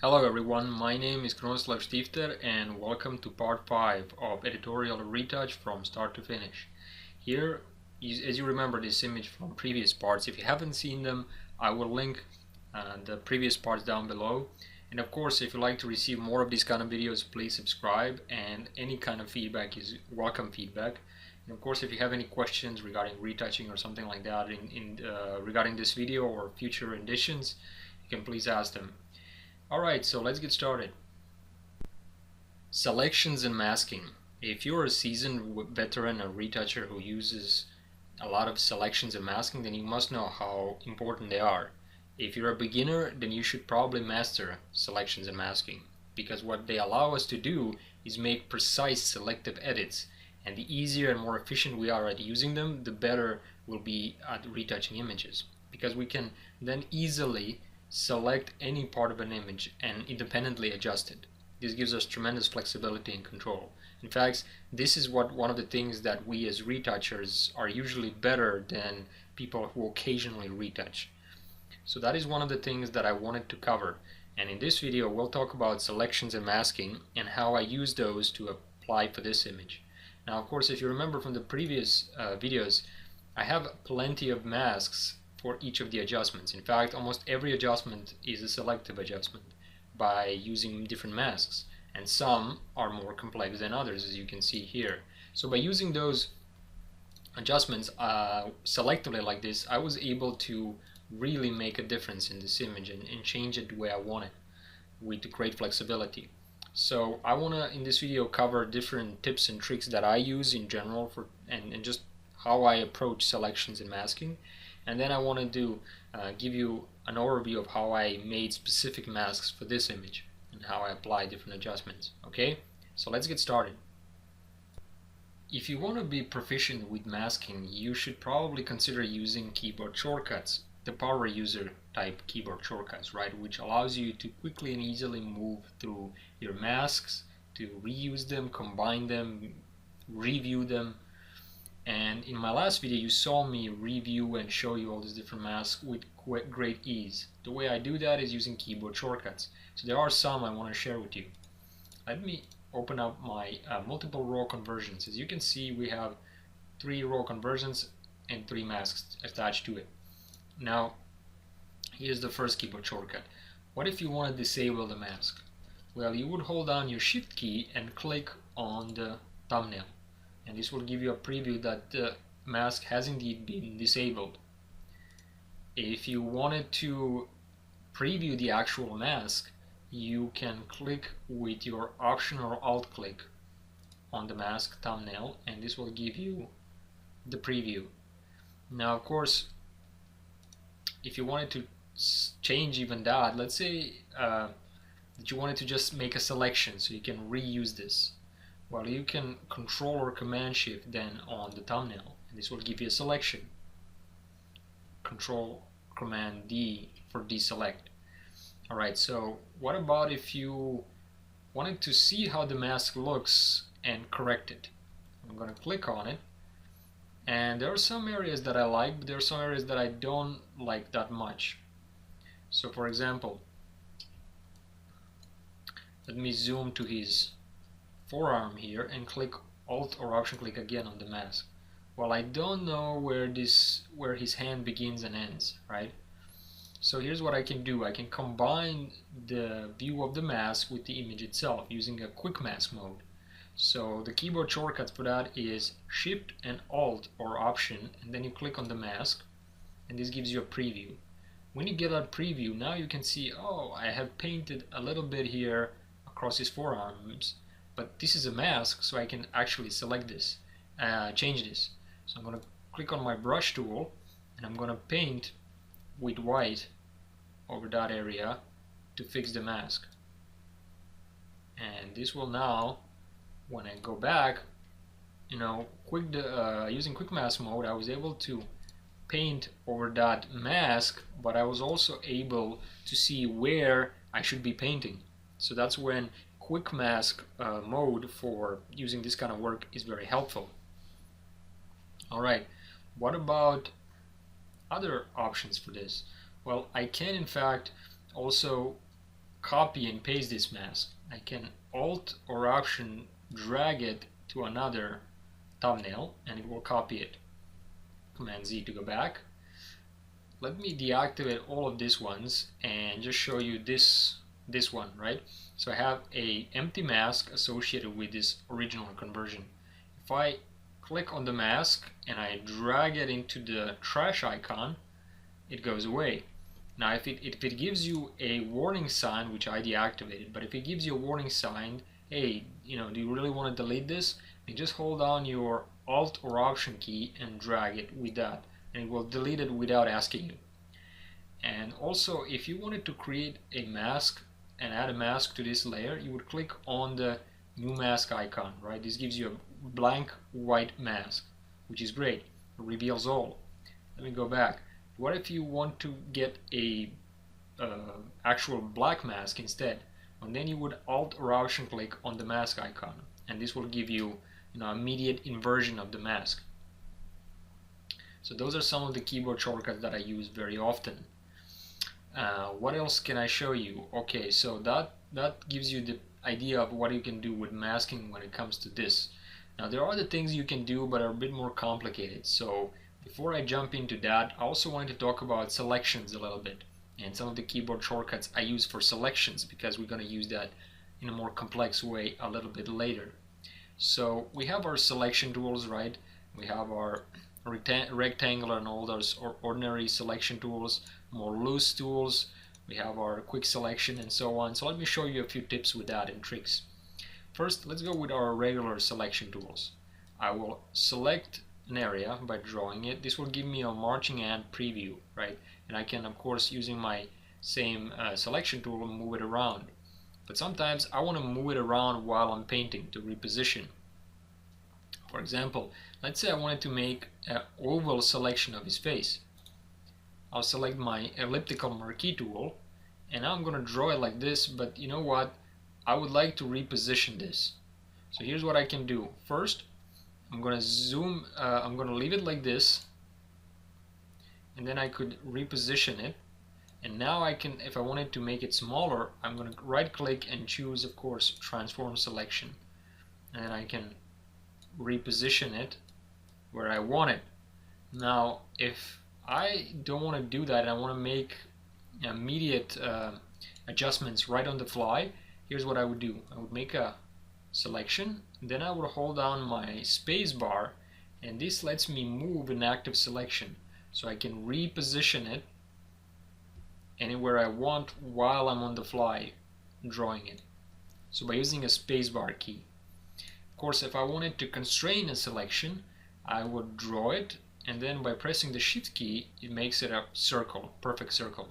Hello everyone, my name is Krunoslav Stifter and welcome to part 5 of Editorial Retouch from start to finish. Here, as you remember this image from previous parts, if you haven't seen them, I will link the previous parts down below. And of course, if you like to receive more of these kind of videos, please subscribe, and any kind of feedback is welcome feedback. And of course, if you have any questions regarding retouching or something like that regarding this video or future editions, you can please ask them. Alright, so let's get started. Selections and masking. If you're a seasoned veteran or retoucher who uses a lot of selections and masking, then you must know how important they are. If you're a beginner, then you should probably master selections and masking, because what they allow us to do is make precise selective edits, and the easier and more efficient we are at using them, the better we'll be at retouching images, because we can then easily select any part of an image and independently adjust it. This gives us tremendous flexibility and control. In fact, this is one of the things that we as retouchers are usually better than people who occasionally retouch. So that is one of the things that I wanted to cover, and in this video we'll talk about selections and masking and how I use those to apply for this image. Now of course, if you remember from the previous videos, I have plenty of masks for each of the adjustments. In fact, almost every adjustment is a selective adjustment by using different masks, and some are more complex than others, as you can see here. So by using those adjustments selectively like this, I was able to really make a difference in this image and change it the way I want it with great flexibility. So I want to in this video cover different tips and tricks that I use in general and just how I approach selections and masking. And then I want to give you an overview of how I made specific masks for this image and how I apply different adjustments. Okay, so let's get started. If you want to be proficient with masking, you should probably consider using keyboard shortcuts, the power user type keyboard shortcuts, right, which allows you to quickly and easily move through your masks, to reuse them, combine them, review them. And in my last video you saw me review and show you all these different masks with great ease. The way I do that is using keyboard shortcuts. So there are some I want to share with you. Let me open up my multiple row conversions. As you can see, we have 3 row conversions and 3 masks attached to it. Now here's the first keyboard shortcut. What if you want to disable the mask? Well, you would hold down your shift key and click on the thumbnail, and this will give you a preview that the mask has indeed been disabled. If you wanted to preview the actual mask, you can click with your Option or Alt click on the mask thumbnail, and this will give you the preview. Now of course, if you wanted to change even that, let's say that you wanted to just make a selection so you can reuse this, well, you can Control or Command Shift then on the thumbnail, and this will give you a selection. Control Command D for deselect. Alright, so what about if you wanted to see how the mask looks and correct it? I'm going to click on it, and there are some areas that I like, but there are some areas that I don't like that much. So for example, let me zoom to his forearm here and click Alt or Option click again on the mask. Well, I don't know where his hand begins and ends, right? So here's what I can do. I can combine the view of the mask with the image itself using a quick mask mode. So the keyboard shortcut for that is Shift and Alt or Option, and then you click on the mask, and this gives you a preview. When you get that preview, now you can see, oh, I have painted a little bit here across his forearms, but this is a mask, so I can actually select this, change this. So I'm going to click on my brush tool, and I'm going to paint with white over that area to fix the mask. And this will now, when I go back, using quick mask mode, I was able to paint over that mask, but I was also able to see where I should be painting. So that's when quick mask mode for using this kind of work is very helpful. Alright, what about other options for this? Well, I can in fact also copy and paste this mask. I can Alt or Option drag it to another thumbnail and it will copy it. Command Z to go back. Let me deactivate all of these ones and just show you this one, right? So I have a empty mask associated with this original conversion. If I click on the mask and I drag it into the trash icon, it goes away. Now if it gives you a warning sign, which I deactivated, but if it gives you a warning sign, hey, do you really want to delete this? You just hold down your Alt or Option key and drag it with that, and it will delete it without asking you. And also, if you wanted to create a mask and add a mask to this layer, you would click on the new mask icon, right? This gives you a blank white mask, which is great. It reveals all. Let me go back. What if you want to get a actual black mask instead? And then you would Alt or Option click on the mask icon, and this will give you, immediate inversion of the mask. So those are some of the keyboard shortcuts that I use very often. What else can I show you? Okay, so that gives you the idea of what you can do with masking when it comes to this. Now there are other things you can do but are a bit more complicated. So before I jump into that, I also wanted to talk about selections a little bit and some of the keyboard shortcuts I use for selections, because we're going to use that in a more complex way a little bit later. So we have our selection tools, right? We have our rectangular and all those ordinary selection tools, more loose tools, we have our quick selection and so on. So let me show you a few tips with that and tricks. First, let's go with our regular selection tools. I will select an area by drawing it. This will give me a marching ant preview, right? And I can, of course, using my same selection tool, move it around. But sometimes I want to move it around while I'm painting to reposition. For example, let's say I wanted to make an oval selection of his face. I'll select my elliptical marquee tool, and now I'm going to draw it like this, but you know what? I would like to reposition this. So here's what I can do. First, I'm going to zoom, I'm going to leave it like this, and then I could reposition it. And now I can, if I wanted to make it smaller, I'm going to right click and choose, of course, transform selection. And then I can reposition it where I want it. Now, if I don't want to do that and I want to make immediate adjustments right on the fly, here's what I would do. I would make a selection, then I would hold down my space bar, and this lets me move an active selection. So I can reposition it anywhere I want while I'm on the fly drawing it. So by using a spacebar key. Of course, if I wanted to constrain a selection, I would draw it, and then by pressing the shift key, it makes it a circle, perfect circle.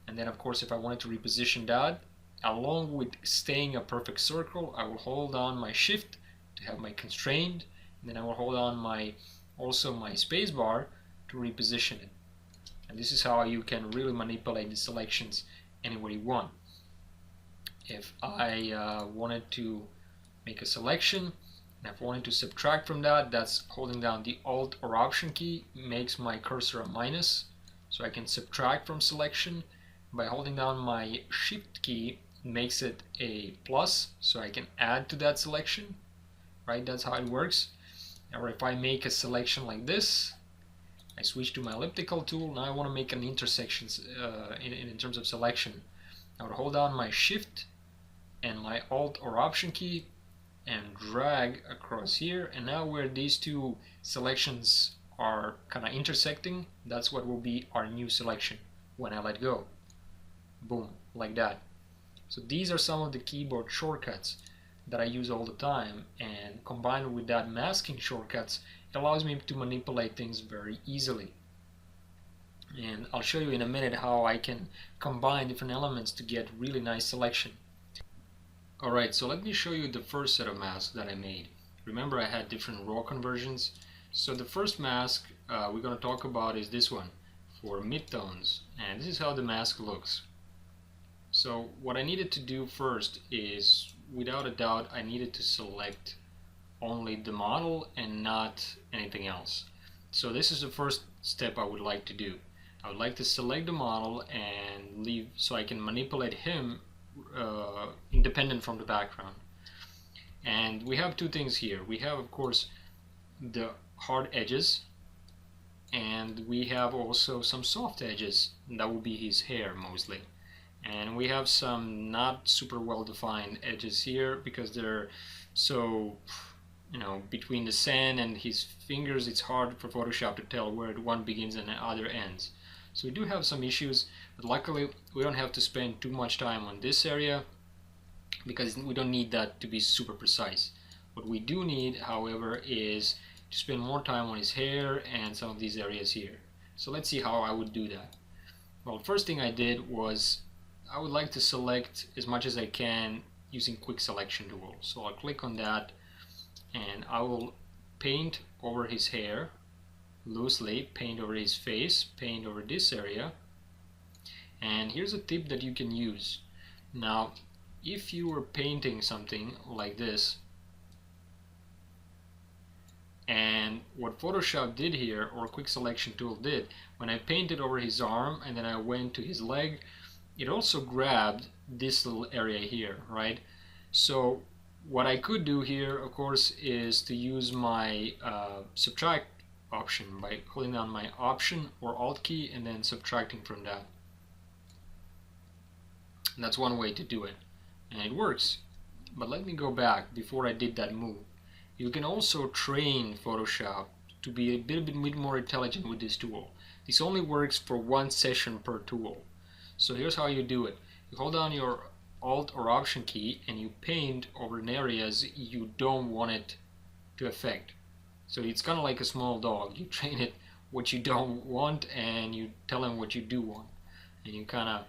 And then of course, if I wanted to reposition that, along with staying a perfect circle, I will hold down my shift to have my constrained, and then I will hold on also my spacebar to reposition it. And this is how you can really manipulate the selections any way you want. If I wanted to make a selection, and if I wanted to subtract from that, that's holding down the Alt or Option key, makes my cursor a minus, so I can subtract from selection. By holding down my Shift key, it makes it a plus, so I can add to that selection, right? That's how it works. Or if I make a selection like this, I switch to my elliptical tool. Now I want to make an intersection in terms of selection. I would hold down my Shift and my Alt or Option key and drag across here, and now where these two selections are kind of intersecting, that's what will be our new selection when I let go. Boom, like that. So these are some of the keyboard shortcuts that I use all the time, and combined with that masking shortcuts, it allows me to manipulate things very easily. And I'll show you in a minute how I can combine different elements to get really nice selection. Alright, so let me show you the first set of masks that I made. Remember, I had different raw conversions. So the first mask we're going to talk about is this one for midtones, and this is how the mask looks. So what I needed to do first is, without a doubt, I needed to select only the model and not anything else. So this is the first step I would like to do. I would like to select the model and leave, so I can manipulate him independent from the background. And we have two things here. We have, of course, the hard edges, and we have also some soft edges. That will be his hair mostly. And we have some not super well defined edges here because they're so, between the sand and his fingers, it's hard for Photoshop to tell where one begins and the other ends. So we do have some issues, but luckily we don't have to spend too much time on this area because we don't need that to be super precise. What we do need, however, is to spend more time on his hair and some of these areas here. So let's see how I would do that. Well, first thing I did was I would like to select as much as I can using quick selection tool. So I'll click on that and I will paint over his hair loosely, paint over his face, paint over this area. And here's a tip that you can use. Now, if you were painting something like this, and what Photoshop did here, or quick selection tool did, when I painted over his arm and then I went to his leg, it also grabbed this little area here, right? So what I could do here, of course, is to use my subtract option by holding down my option or alt key and then subtracting from that. And that's one way to do it, and it works. But let me go back before I did that move. You can also train Photoshop to be a bit more intelligent with this tool. This only works for one session per tool. So here's how you do it. You hold down your Alt or Option key and you paint over in areas you don't want it to affect. So it's kind of like a small dog. You train it what you don't want and you tell him what you do want. And you kind of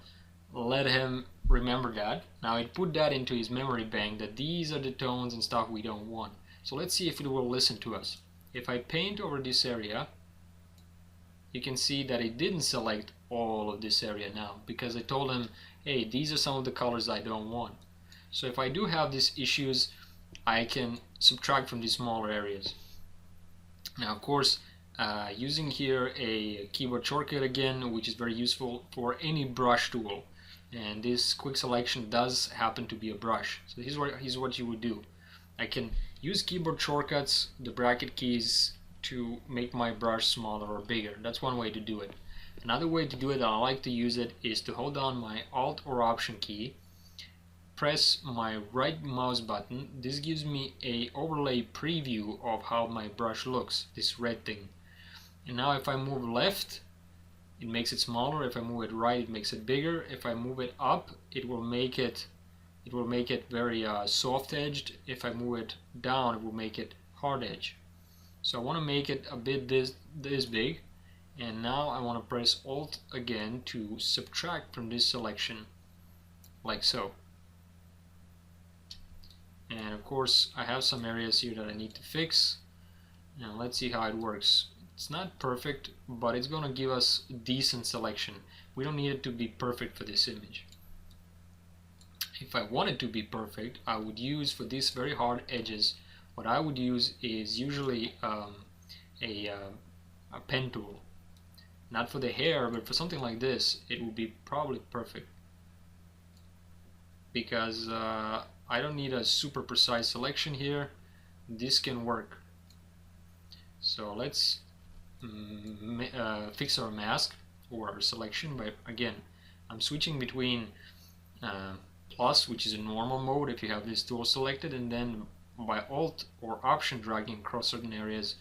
let him remember that. Now it put that into his memory bank that these are the tones and stuff we don't want. So let's see if it will listen to us. If I paint over this area, you can see that it didn't select all of this area now because I told him, hey, these are some of the colors I don't want. So if I do have these issues, I can subtract from these smaller areas. Now, of course, using here a keyboard shortcut again, which is very useful for any brush tool. And this quick selection does happen to be a brush. So here's what you would do. I can use keyboard shortcuts, the bracket keys, to make my brush smaller or bigger. That's one way to do it. Another way to do it that I like to use it is to hold down my Alt or Option key, press my right mouse button. This gives me a overlay preview of how my brush looks, this red thing. And now if I move left, it makes it smaller. If I move it right, it makes it bigger. If I move it up, it will make it very soft edged. If I move it down, it will make it hard edge. So I want to make it a bit this big, and now I want to press Alt again to subtract from this selection, like so. And of course I have some areas here that I need to fix. Now let's see how it works. It's not perfect, but it's going to give us a decent selection. We don't need it to be perfect for this image. If I want it to be perfect, I would use, for these very hard edges, what I would use is usually a pen tool. Not for the hair, but for something like this, it would be probably perfect. Because I don't need a super precise selection here. This can work. So let's fix our mask or our selection by, again, I'm switching between plus, which is a normal mode if you have this tool selected, and then by Alt or Option dragging across certain areas,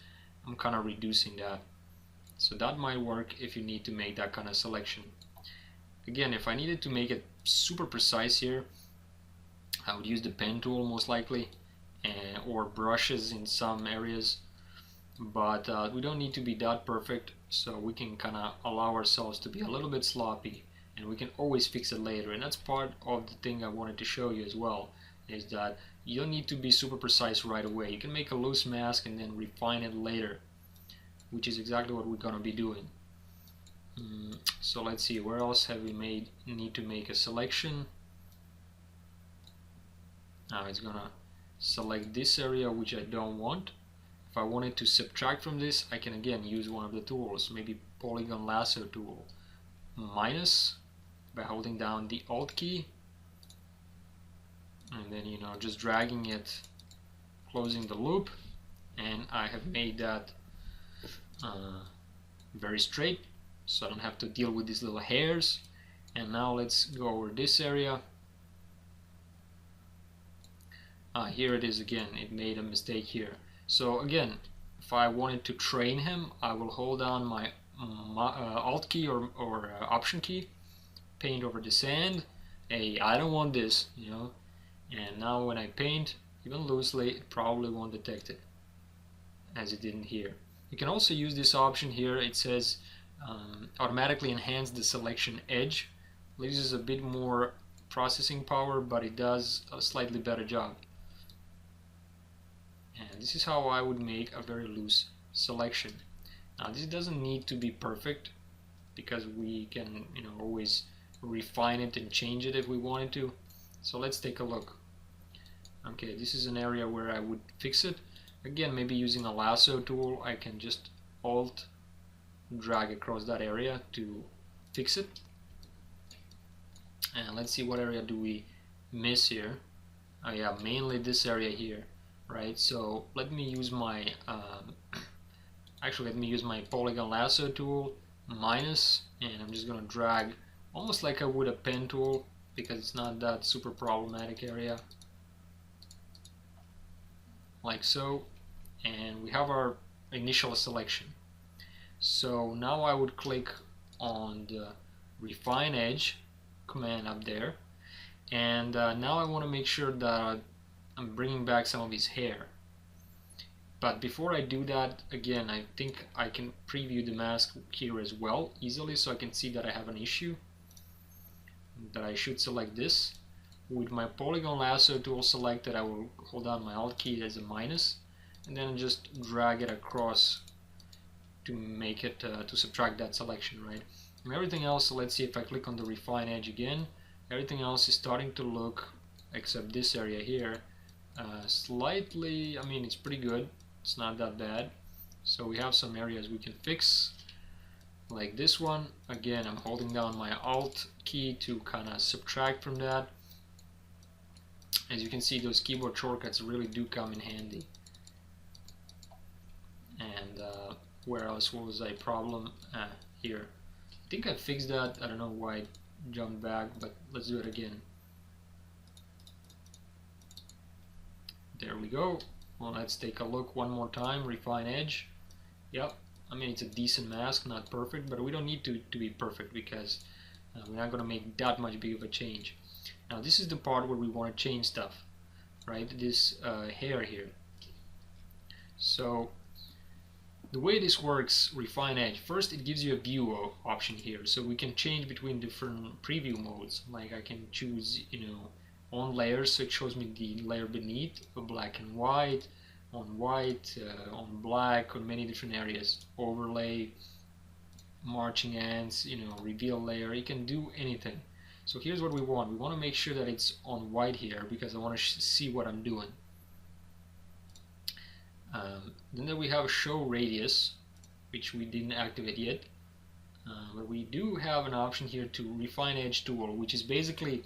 I'm kind of reducing that. So that might work if you need to make that kind of selection. Again, if I needed to make it super precise here, I would use the pen tool most likely, or brushes in some areas. But we don't need to be that perfect, so we can kind of allow ourselves to be a little bit sloppy, and we can always fix it later. And that's part of the thing I wanted to show you as well, is that you don't need to be super precise right away. You can make a loose mask and then refine it later, which is exactly what we're going to be doing. So let's see, where else have we need to make a selection. Now it's going to select this area which I don't want. If I wanted to subtract from this, I can again use one of the tools, maybe polygon lasso tool. Minus, by holding down the Alt key, and then just dragging it, closing the loop, and I have made that very straight, so I don't have to deal with these little hairs. And now let's go over this area. Here it is again, it made a mistake here. So again, if I wanted to train him, I will hold down my Alt key or Option key, paint over the sand. Hey, I don't want this, and now when I paint, even loosely, it probably won't detect it, as it didn't here. You can also use this option here. It says automatically enhance the selection edge. It uses a bit more processing power, but it does a slightly better job. And this is how I would make a very loose selection. Now this doesn't need to be perfect, because we can always refine it and change it if we wanted to. So let's take a look. Okay, this is an area where I would fix it. Again, maybe using a lasso tool, I can just Alt drag across that area to fix it. And let's see, what area do we miss here? Oh yeah, mainly this area here, right? So let me use my actually let me use my polygon lasso tool minus, and I'm just gonna drag almost like I would a pen tool, because it's not that super problematic area, like so. And we have our initial selection. So now I would click on the refine edge command up there, and now I want to make sure that I'm bringing back some of his hair. But before I do that, again, I think I can preview the mask here as well easily, so I can see that I have an issue, that I should select this. With my polygon lasso tool selected, I will hold down my Alt key as a minus, and then just drag it across to make it to subtract that selection, right? And everything else, let's see if I click on the refine edge again, everything else is starting to look, except this area here, slightly, I mean, it's pretty good, it's not that bad. So we have some areas we can fix, like this one. Again, I'm holding down my Alt key to kind of subtract from that. As you can see, those keyboard shortcuts really do come in handy. And where else was a problem? Here. I think I fixed that. I don't know why it jumped back, but let's do it again. There we go. Well, let's take a look one more time. Refine edge. Yep. I mean, it's a decent mask, not perfect, but we don't need to be perfect, because we're not going to make that much big of a change. Now this is the part where we want to change stuff, right? This hair here. So the way this works, refine edge, first it gives you a view option here, so we can change between different preview modes. Like I can choose, on layers, so it shows me the layer beneath, black and white, on white, on black, on many different areas, overlay, marching ants, reveal layer. You can do anything. So here's what we want. We want to make sure that it's on white here, because I want to see what I'm doing. Then we have show radius, which we didn't activate yet. But we do have an option here to refine edge tool, which is basically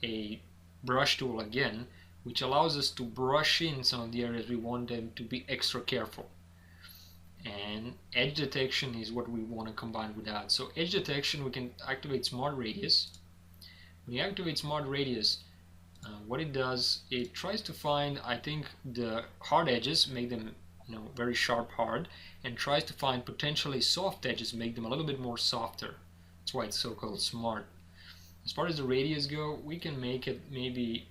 a brush tool again, which allows us to brush in some of the areas we want them to be extra careful. And edge detection is what we want to combine with that. So edge detection, we can activate smart radius. When you activate smart radius, what it does, it tries to find, I think, the hard edges, make them very sharp hard, and tries to find potentially soft edges, make them a little bit more softer. That's why it's so-called smart. As far as the radius go, we can make it maybe,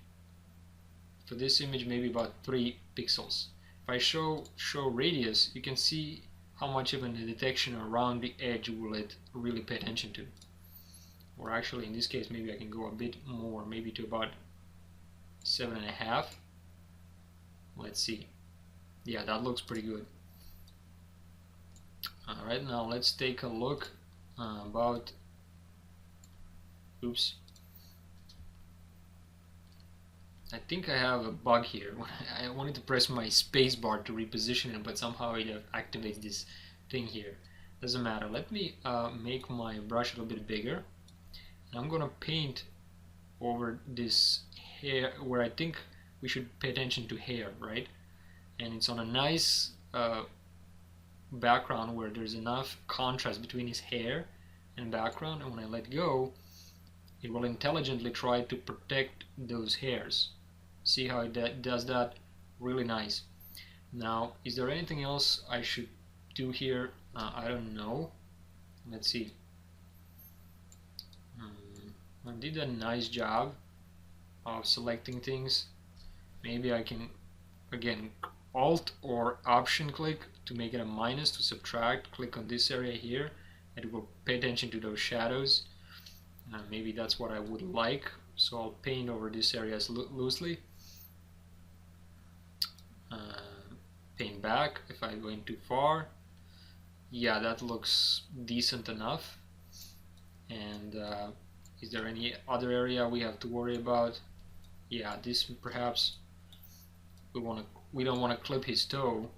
for this image, maybe about 3 pixels. If I show radius, you can see how much of a detection around the edge will it really pay attention to. Or actually, in this case, maybe I can go a bit more, maybe to about 7.5. Let's see. Yeah, that looks pretty good. Alright, now let's take a look about, oops, I think I have a bug here. I wanted to press my space bar to reposition it, but somehow it activates this thing here. Doesn't matter. Let me make my brush a little bit bigger. I'm gonna paint over this hair, where I think we should pay attention to hair, right? And it's on a nice background where there's enough contrast between his hair and background, and when I let go, it will intelligently try to protect those hairs. See how it does that? Really nice. Now, is there anything else I should do here? I don't know. Let's see. I did a nice job of selecting things. Maybe I can, again, Alt or Option click to make it a minus to subtract. Click on this area here, and it will pay attention to those shadows. Maybe that's what I would like. So I'll paint over this area loosely. Paint back if I go in too far. Yeah, that looks decent enough. And is there any other area we have to worry about? Yeah, this perhaps we don't want to clip his toe,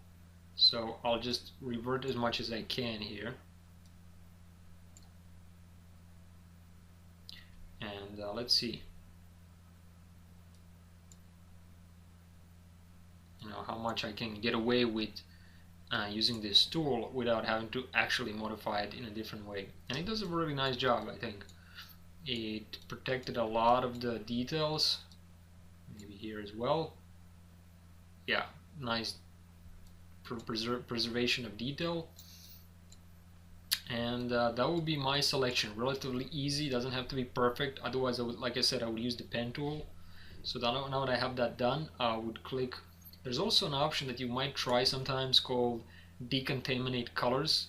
so I'll just revert as much as I can here. And let's see, how much I can get away with using this tool without having to actually modify it in a different way. And it does a really nice job, I think. It protected a lot of the details, maybe here as well. Yeah, nice preservation of detail. And that would be my selection. Relatively easy, doesn't have to be perfect, otherwise I would, like I said, I would use the pen tool. So now that I have that done, I would click. There's also an option that you might try sometimes called decontaminate colors.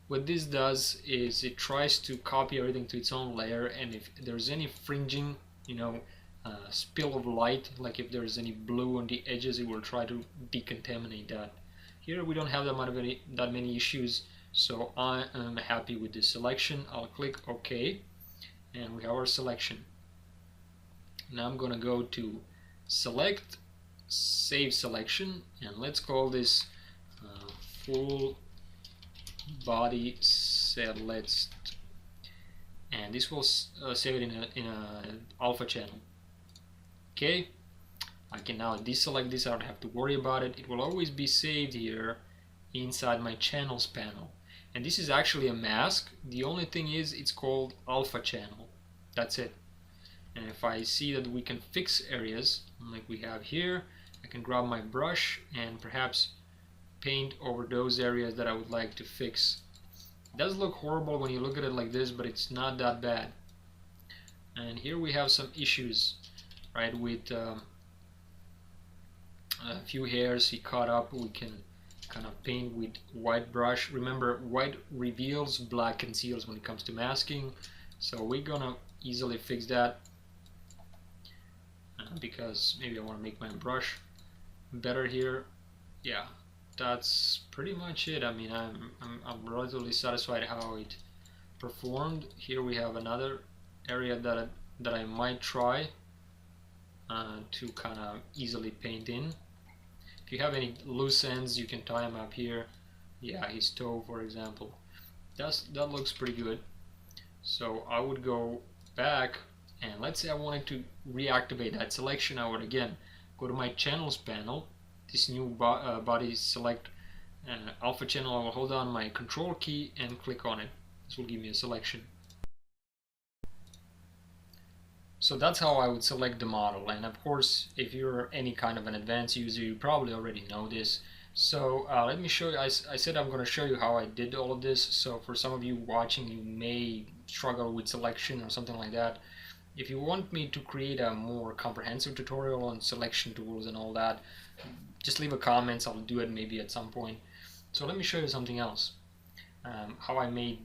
What this does is it tries to copy everything to its own layer, and if there's any fringing, spill of light, like if there's any blue on the edges, it will try to decontaminate that. Here we don't have that many issues, so I am happy with this selection. I'll click OK, and we have our selection. Now I'm gonna go to Select, Save Selection, and let's call this Full Body Select, and this will save it in a alpha channel. Okay, I can now deselect this. I don't have to worry about it. It will always be saved here inside my channels panel, and this is actually a mask. The only thing is it's called alpha channel. That's it. And if I see that we can fix areas like we have here, I can grab my brush and perhaps paint over those areas that I would like to fix. It does look horrible when you look at it like this, but it's not that bad. And here we have some issues, right, with a few hairs he caught up. We can kind of paint with white brush. Remember, white reveals, black conceals when it comes to masking, so we're gonna easily fix that because maybe I want to make my brush better here. Yeah, that's pretty much it. I mean, I'm relatively satisfied how it performed. Here we have another area that I might try to kind of easily paint in. If you have any loose ends, you can tie them up here. Yeah, his toe, for example. That looks pretty good. So I would go back, and let's say I wanted to reactivate that selection. I would again go to my channels panel, this new body select alpha channel. I will hold down my control key and click on it. This will give me a selection. So that's how I would select the model, and of course if you're any kind of an advanced user you probably already know this. So let me show you. I said I'm going to show you how I did all of this, so for some of you watching you may struggle with selection or something like that. If you want me to create a more comprehensive tutorial on selection tools and all that, just leave a comment. I'll do it maybe at some point. So let me show you something else, how I made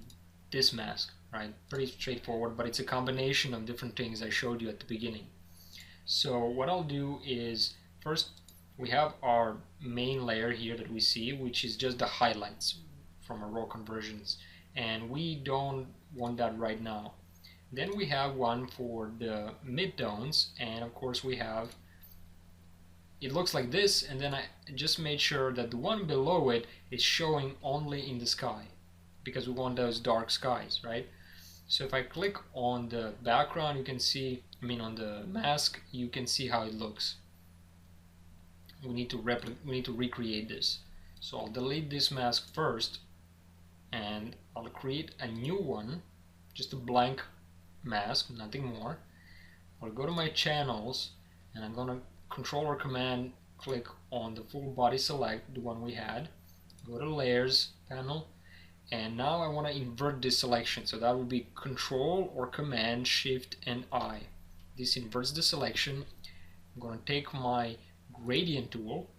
this mask. Right, pretty straightforward, but it's a combination of different things I showed you at the beginning. So what I'll do is, first we have our main layer here that we see, which is just the highlights from our raw conversions, and we don't want that right now. Then we have one for the midtones, and of course we have, it looks like this, and then I just made sure that the one below it is showing only in the sky, because we want those dark skies, right? So if I click on the background, you can see on the mask, you can see how it looks. We need to recreate this. So I'll delete this mask first, and I'll create a new one, just a blank mask, nothing more. I'll go to my channels, and I'm gonna Control or Command click on the full body select, the one we had. Go to Layers panel, and now I want to invert this selection. So that would be Control or Command Shift and I. This inverts the selection. I'm going to take my gradient tool,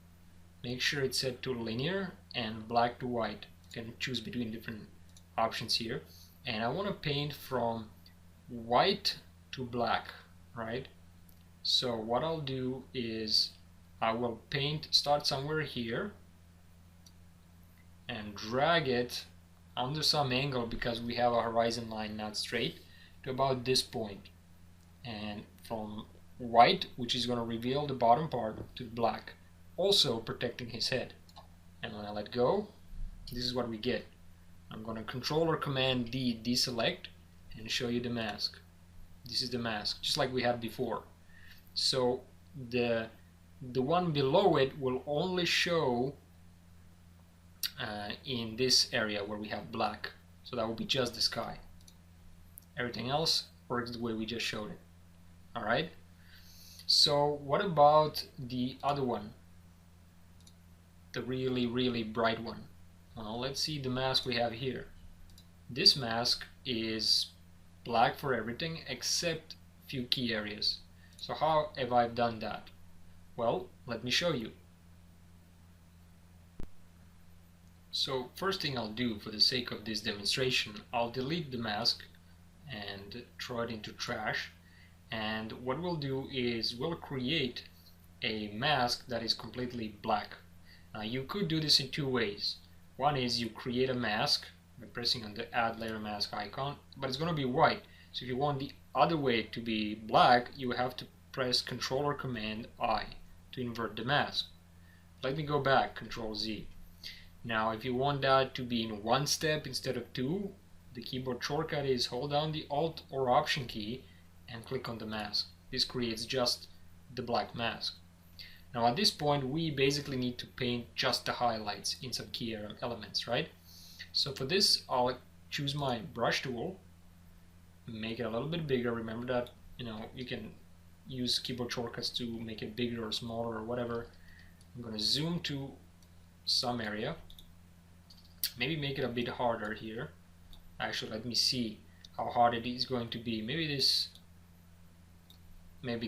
make sure it's set to linear and black to white. You can choose between different options here. And I want to paint from white to black, right? So what I'll do is I will start somewhere here and drag it under some angle, because we have a horizon line not straight, to about this point. And from white, which is going to reveal the bottom part, to black, also protecting his head. And when I let go, this is what we get. I'm going to Control or Command D, deselect, and show you the mask. This is the mask, just like we had before. So the one below it will only show in this area where we have black. So that will be just the sky. Everything else works the way we just showed it. Alright? So what about the other one? The really, really bright one. Well, let's see the mask we have here. This mask is black for everything except a few key areas. So how have I done that? Well, let me show you. So first thing I'll do, for the sake of this demonstration, I'll delete the mask and throw it into trash. And what we'll do is we'll create a mask that is completely black. Now you could do this in two ways. One is you create a mask by pressing on the Add Layer Mask icon, but it's going to be white. So if you want the other way to be black, you have to press Control or Command I to invert the mask. Let me go back, Control Z. Now if you want that to be in one step instead of two, the keyboard shortcut is hold down the Alt or Option key and click on the mask. This creates just the black mask. Now at this point we basically need to paint just the highlights in some key elements, right? So for this I'll choose my brush tool, make it a little bit bigger. Remember that you can use keyboard shortcuts to make it bigger or smaller or whatever. I'm going to zoom to some area, maybe make it a bit harder here. Actually, let me see how hard it is going to be. Maybe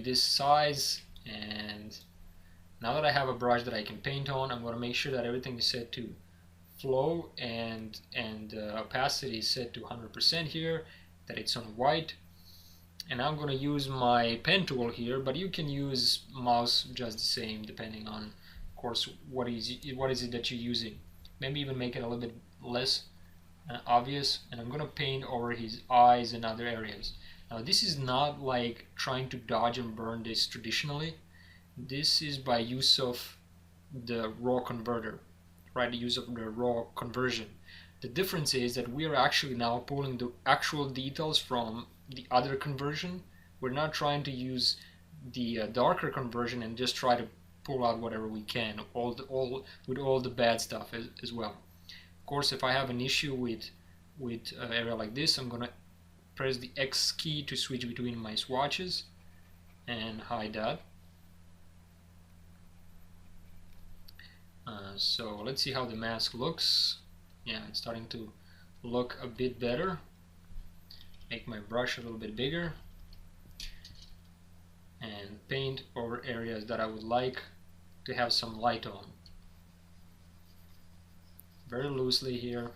this size. And now that I have a brush that I can paint on, I'm going to make sure that everything is set to flow and opacity is set to 100% here, that it's on white. And I'm going to use my pen tool here, but you can use mouse just the same, depending on, of course, what is it that you're using. Maybe even make it a little bit less obvious. And I'm going to paint over his eyes and other areas. Now this is not like trying to dodge and burn this traditionally. This is by use of the raw converter, right? The use of the raw conversion. The difference is that we are actually now pulling the actual details from the other conversion. We're not trying to use the darker conversion and just try to pull out whatever we can, with all the bad stuff as well. Of course, if I have an issue with an area like this, I'm gonna press the X key to switch between my swatches and hide that. So let's see how the mask looks. Yeah, it's starting to look a bit better. Make my brush a little bit bigger and paint over areas that I would like to have some light on. Very loosely here.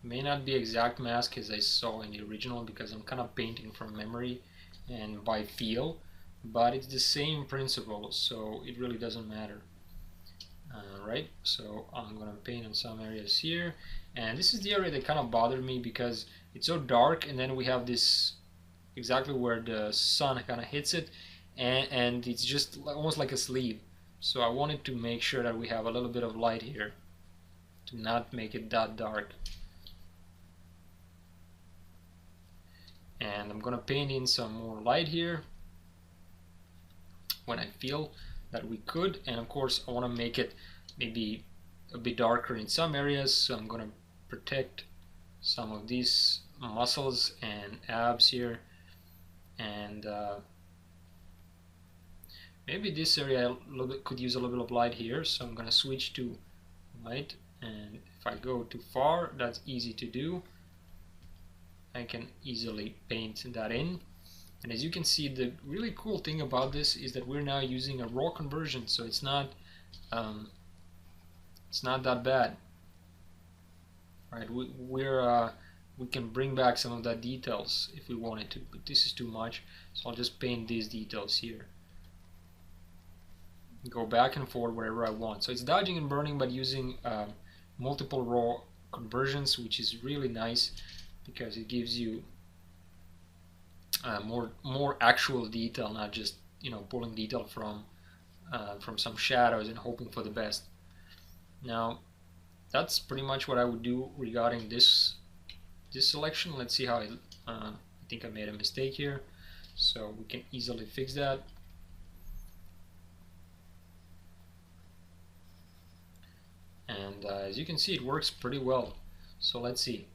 May not be exact mask as I saw in the original, because I'm kind of painting from memory and by feel, but it's the same principle, so it really doesn't matter. Right, so I'm gonna paint on some areas here, and this is the area that kind of bothered me because it's so dark, and then we have this exactly where the sun kind of hits it, and it's just almost like a sleeve. So I wanted to make sure that we have a little bit of light here. to not make it that dark. And I'm gonna paint in some more light here when I feel that we could, and of course I want to make it maybe a bit darker in some areas, so I'm gonna protect some of these muscles and abs here, and maybe this area could use a little bit of light here, so I'm gonna switch to light, and if I go too far, that's easy to do. I can easily paint that in. And as you can see, the really cool thing about this is that we're now using a raw conversion, so it's not that bad, right? We can bring back some of that details if we wanted to, but this is too much, so I'll just paint these details here. Go back and forth wherever I want. So it's dodging and burning, but using multiple raw conversions, which is really nice because it gives you more actual detail, not just pulling detail from some shadows and hoping for the best. Now that's pretty much what I would do regarding this selection. Let's see how I think I made a mistake here, so we can easily fix that. And as you can see, it works pretty well. So let's see.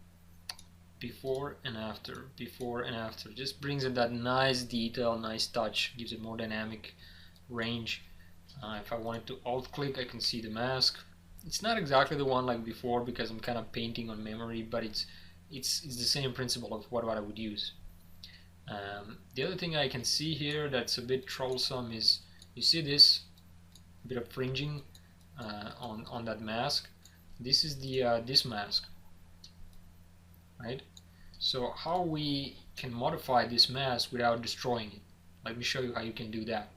Before and after, before and after, just brings it that nice detail, nice touch, gives it more dynamic range. If I wanted to alt click, I can see the mask. It's not exactly the one like before because I'm kind of painting on memory, but it's the same principle of what I would use. The other thing I can see here that's a bit troublesome is, you see this bit of fringing on that mask. This is the this mask, right? So how we can modify this mask without destroying it? Let me show you how you can do that.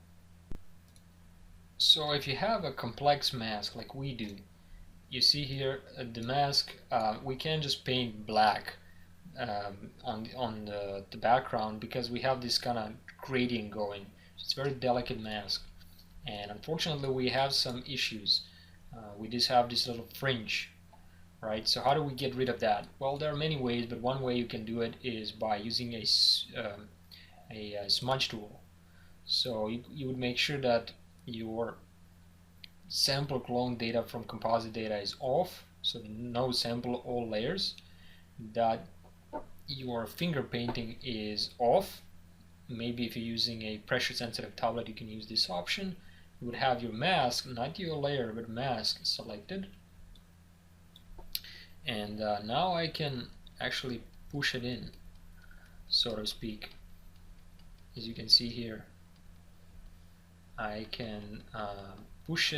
So if you have a complex mask like we do, you see here the mask, we can't just paint black on the background because we have this kind of gradient going. It's a very delicate mask, and unfortunately we have some issues. We just have this little fringe, right? So how do we get rid of that? Well, there are many ways, but one way you can do it is by using a smudge tool. So you would make sure that your sample clone data from composite data is off, so no sample all layers, that your finger painting is off. Maybe if you're using a pressure sensitive tablet, you can use this option. You would have your mask, not your layer, but mask selected. And now I can actually push it in, so to speak. As you can see here, I can push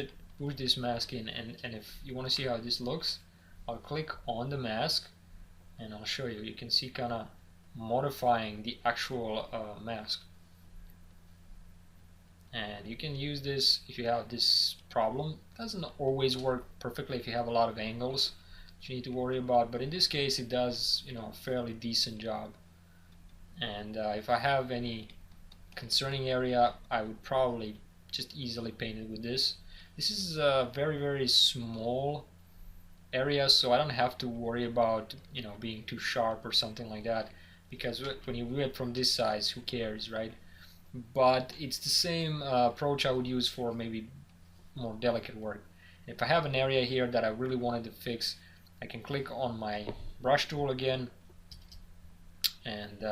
this mask in, and if you want to see how this looks, I'll click on the mask and I'll show you. You can see kind of modifying the actual mask. And you can use this if you have this problem. It doesn't always work perfectly if you have a lot of angles that you need to worry about, but in this case it does a fairly decent job. And if I have any concerning area, I would probably just easily paint it with this. This is a very small area, so I don't have to worry about being too sharp or something like that, because when you do it from this size, who cares, right? But it's the same approach I would use for maybe more delicate work. If I have an area here that I really wanted to fix, I can click on my brush tool again and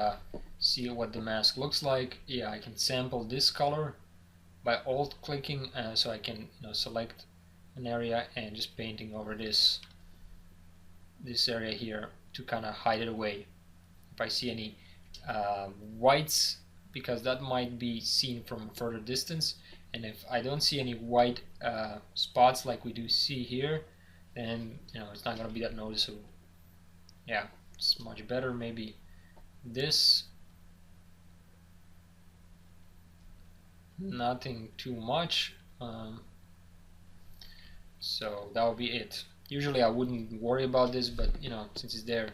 see what the mask looks like. Yeah, I can sample this color by alt clicking, so I can select an area and just painting over this area here to kind of hide it away. If I see any whites, because that might be seen from a further distance, and if I don't see any white spots like we do see here, then it's not going to be that noticeable. Yeah, it's much better. Maybe this, nothing too much, so that would be it. Usually I wouldn't worry about this, but since it's there.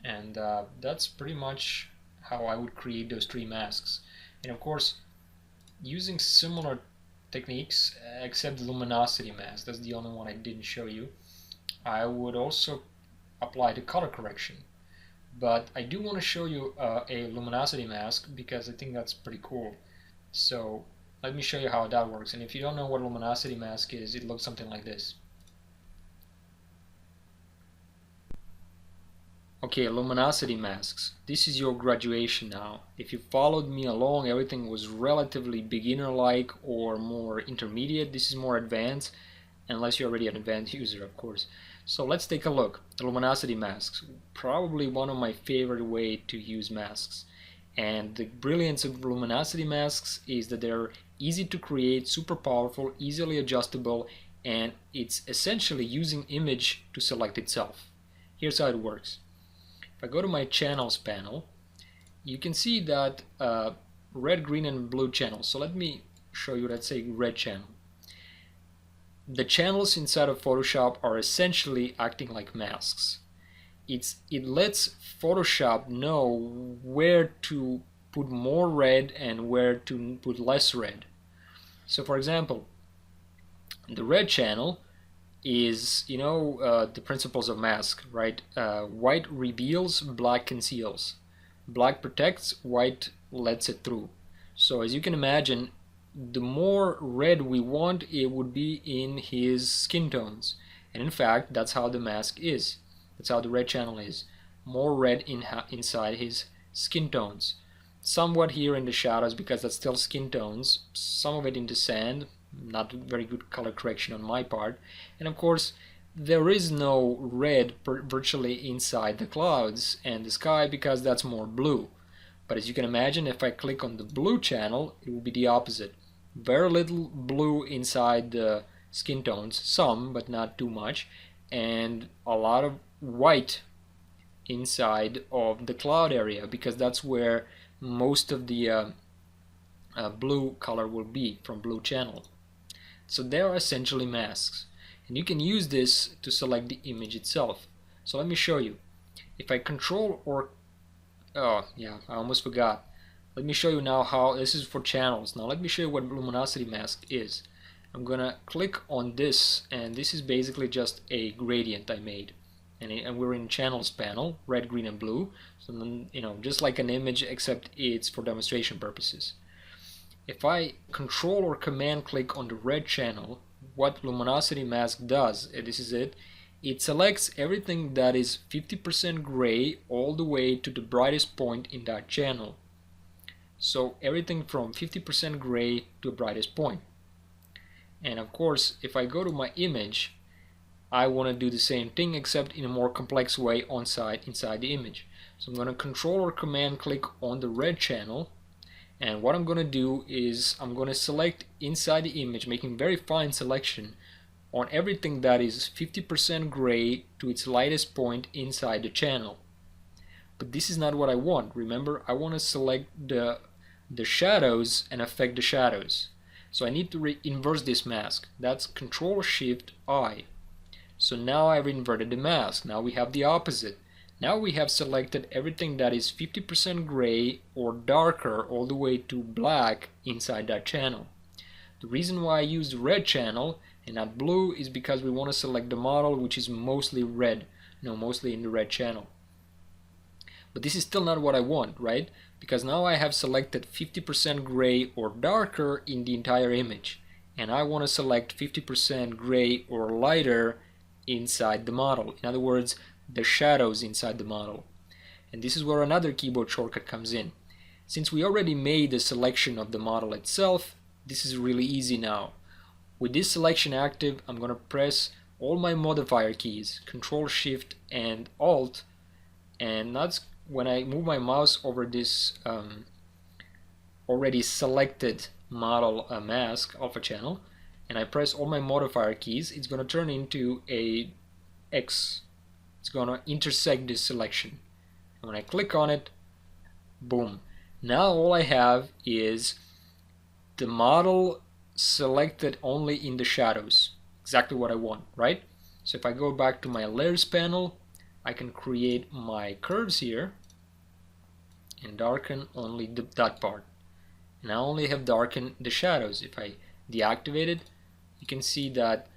And that's pretty much how I would create those three masks. And of course, using similar techniques, except the luminosity mask, that's the only one I didn't show you. I would also apply the color correction. But I do want to show you a luminosity mask because I think that's pretty cool. So let me show you how that works. And if you don't know what a luminosity mask is, it looks something like this. Okay, luminosity masks. This is your graduation now. If you followed me along, everything was relatively beginner-like or more intermediate. This is more advanced, unless you're already an advanced user, of course. So let's take a look. The luminosity masks, probably one of my favorite way to use masks. And the brilliance of luminosity masks is that they're easy to create, super powerful, easily adjustable, and it's essentially using image to select itself. Here's how it works. If I go to my channels panel, you can see that red, green, and blue channels. So let me show you, let's say, red channel. The channels inside of Photoshop are essentially acting like masks. It lets Photoshop know where to put more red and where to put less red. So for example, the red channel is, you know, the principles of mask, right? White reveals, black conceals. Black protects, white lets it through. So as you can imagine, the more red we want, it would be in his skin tones. And in fact, that's how the mask is. That's how the red channel is. More red inside his skin tones. Somewhat here in the shadows because that's still skin tones. Some of it into sand. Not very good color correction on my part. And of course, there is no red virtually inside the clouds and the sky because that's more blue. But as you can imagine, if I click on the blue channel, it will be the opposite. Very little blue inside the skin tones, some, but not too much, and a lot of white inside of the cloud area because that's where most of the blue color will be from blue channel. So they are essentially masks, and you can use this to select the image itself. So let me show you. If I control or oh yeah, I almost forgot. Let me show you now how this is for channels. Now let me show you what luminosity mask is. I'm gonna click on this, and this is basically just a gradient I made, and we're in channels panel, red, green, and blue. So then, you know, just like an image, except it's for demonstration purposes. If I control or command click on the red channel, what luminosity mask does, and this is it selects everything that is 50% gray all the way to the brightest point in that channel. So everything from 50% gray to the brightest point. And of course, if I go to my image, I want to do the same thing except in a more complex way inside the image. So I'm going to control or command click on the red channel, and what I'm going to do is I'm going to select inside the image, making very fine selection on everything that is 50% gray to its lightest point inside the channel. But this is not what I want. Remember, I want to select the shadows and affect the shadows. So I need to inverse this mask. That's Control-Shift-I. So now I've inverted the mask. Now we have the opposite. Now we have selected everything that is 50% gray or darker all the way to black inside that channel. The reason why I used the red channel and not blue is because we want to select the model which is mostly red, mostly in the red channel. But this is still not what I want, right? Because now I have selected 50% gray or darker in the entire image, and I want to select 50% gray or lighter inside the model. In other words, the shadows inside the model. And this is where another keyboard shortcut comes in. Since we already made the selection of the model itself, this is really easy now. With this selection active, I'm going to press all my modifier keys, Control, Shift, and Alt, and that's when I move my mouse over this already selected model mask alpha channel, and I press all my modifier keys, it's going to turn into a X. It's going to intersect this selection. And when I click on it, boom. Now all I have is the model selected only in the shadows. Exactly what I want, right? So if I go back to my layers panel, I can create my curves here and darken only that part. And I only have darkened the shadows. If I deactivate it, you can see that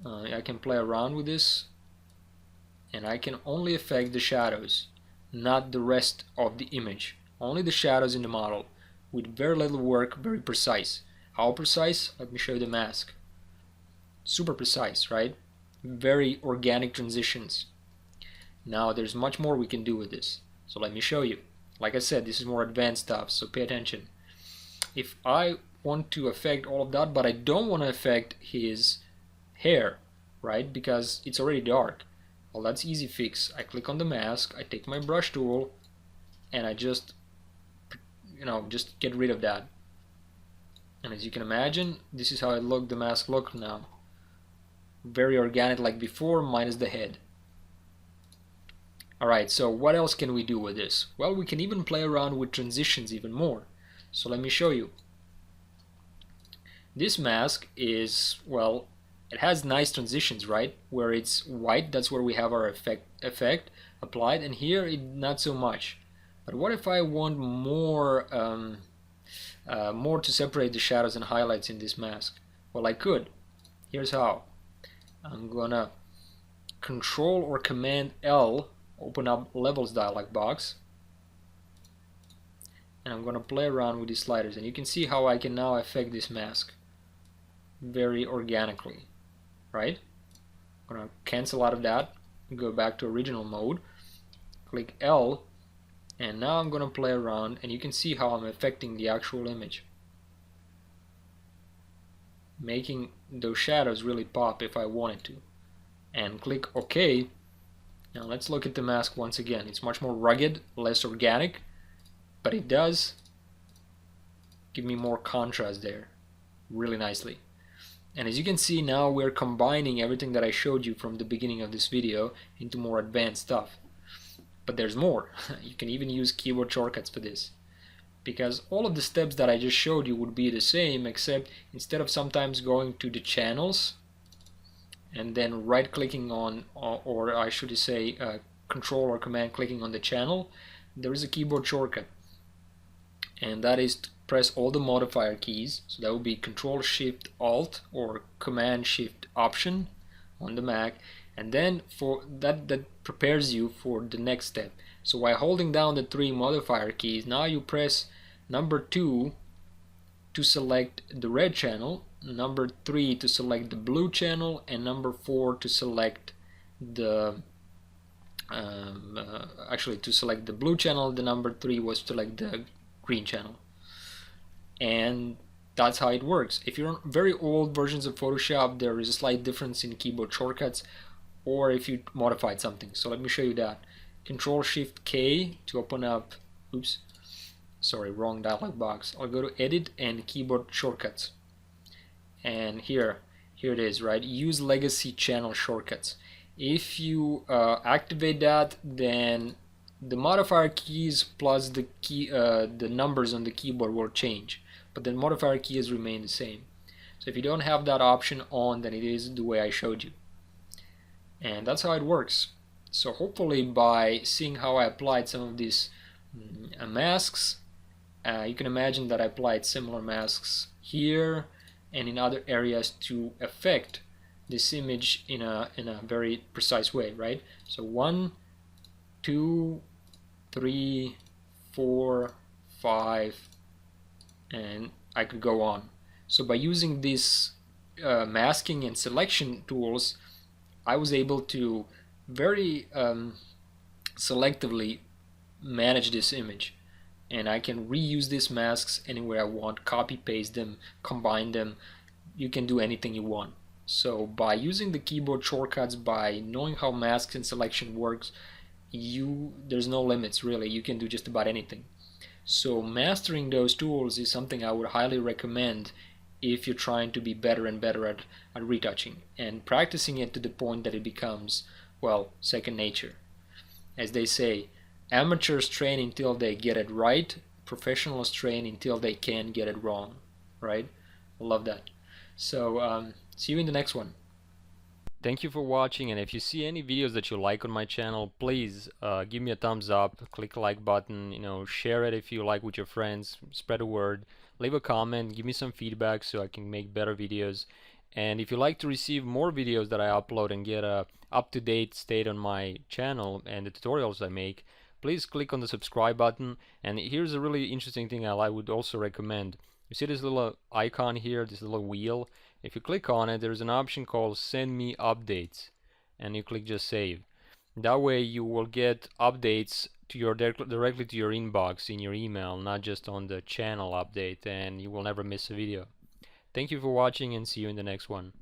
I can play around with this and I can only affect the shadows, not the rest of the image. Only the shadows in the model, with very little work, very precise. How precise? Let me show you the mask. Super precise, right? Very organic transitions. Now there's much more we can do with this, so let me show you. Like I said, this is more advanced stuff, so pay attention. If I want to affect all of that, but I don't want to affect his hair, right? Because it's already dark. Well, that's easy fix. I click on the mask, I take my brush tool, and I just get rid of that. And as you can imagine, this is how the mask looked now. Very organic like before, minus the head. Alright, so what else can we do with this? Well, we can even play around with transitions even more. So let me show you. This mask is, well, it has nice transitions, right? Where it's white, that's where we have our effect applied, and here it not so much. But what if I want more more to separate the shadows and highlights in this mask? Well, I could. Here's how. I'm gonna Control or Command L, open up Levels dialog box, and I'm gonna play around with these sliders, and you can see how I can now affect this mask very organically, right? I'm gonna cancel out of that, go back to original mode, click L, and now I'm gonna play around, and you can see how I'm affecting the actual image, making those shadows really pop if I wanted to. And click OK. Now let's look at the mask once again. It's much more rugged, less organic, but it does give me more contrast there really nicely. And as you can see, now we're combining everything that I showed you from the beginning of this video into more advanced stuff. But there's more. You can even use keyboard shortcuts for this, because all of the steps that I just showed you would be the same, except instead of sometimes going to the channels and then right clicking on, or I should say control or command clicking on the channel, there is a keyboard shortcut, and that is to press all the modifier keys. So that would be Control Shift Alt or Command Shift Option on the Mac, and then for that prepares you for the next step. So while holding down the 3 modifier keys, now you press number 2 to select the red channel, number 3 to select the blue channel, and number 4 to select the actually to select the blue channel. The number 3 was to select the green channel, and that's how it works. If you're on very old versions of Photoshop, there is a slight difference in keyboard shortcuts, or if you modified something. So let me show you that. Control Shift K to open up, oops, sorry, wrong dialog box. I'll go to Edit and Keyboard Shortcuts, and here it is, right? Use legacy channel shortcuts. If you activate that, then the modifier keys plus the the numbers on the keyboard will change, but the modifier keys remain the same. So if you don't have that option on, then it is the way I showed you, and that's how it works. So hopefully by seeing how I applied some of these masks, you can imagine that I applied similar masks here and in other areas to affect this image in a very precise way, right? So 1, 2, 3, 4, 5, and I could go on. So by using these masking and selection tools, I was able to very selectively manage this image, and I can reuse these masks anywhere I want, copy paste them, combine them. You can do anything you want. So by using the keyboard shortcuts, by knowing how masks and selection works, there's no limits really. You can do just about anything. So mastering those tools is something I would highly recommend if you're trying to be better and better at retouching, and practicing it to the point that it becomes, well, second nature. As they say, amateurs train until they get it right, professionals train until they can get it wrong, right? I love that. So see you in the next one. Thank you for watching, and if you see any videos that you like on my channel, please give me a thumbs up, click the like button, share it if you like with your friends, spread the word, leave a comment, give me some feedback so I can make better videos, And if you like to receive more videos that I upload and get a up-to-date state on my channel and the tutorials I make, please click on the subscribe button. And here's a really interesting thing I would also recommend. You see this little icon here, this little wheel? If you click on it, there's an option called Send Me Updates, and you click just save. That way you will get updates to your directly to your inbox in your email, not just on the channel update, and you will never miss a video. Thank you for watching, and see you in the next one.